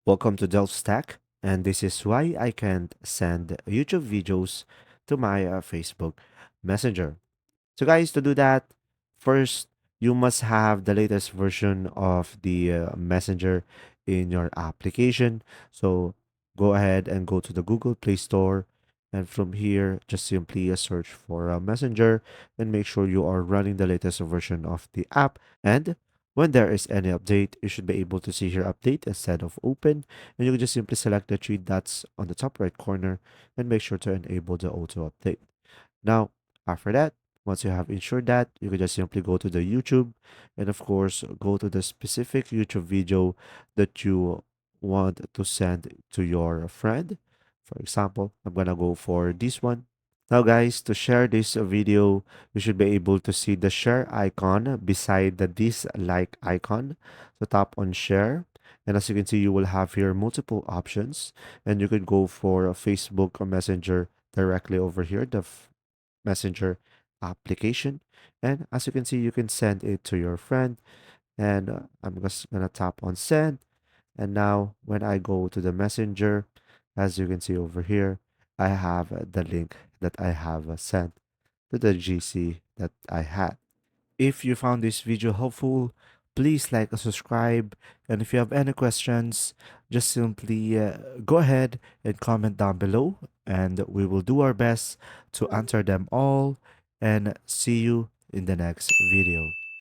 Welcome to Delft Stack, and this is why I can't send YouTube videos to my Facebook Messenger. So, guys, to do that, first you must have the latest version of the Messenger in your application. So, go ahead and go to the Google Play Store, and from here, just simply search for Messenger and make sure you are running the latest version of the app. And when there is any update, you should be able to see here update instead of open. And you can just simply select the three dots on the top right corner and make sure to enable the auto update. Now, after that, once you have ensured that, you can just simply go to the YouTube and of course go to the specific YouTube video that you want to send to your friend. For example, I'm gonna go for this one. Now guys, to share this video, you should be able to see the share icon beside the dislike icon. So tap on share. And as you can see, you will have here multiple options and you could go for a Facebook or Messenger directly over here, the Messenger application. And as you can see, you can send it to your friend. And I'm just gonna tap on send. And now when I go to the Messenger, as you can see over here, I have the link that I have sent to the GC that I had. If you found this video helpful, please like and subscribe. And if you have any questions, just simply go ahead and comment down below, and we will do our best to answer them all. And see you in the next video.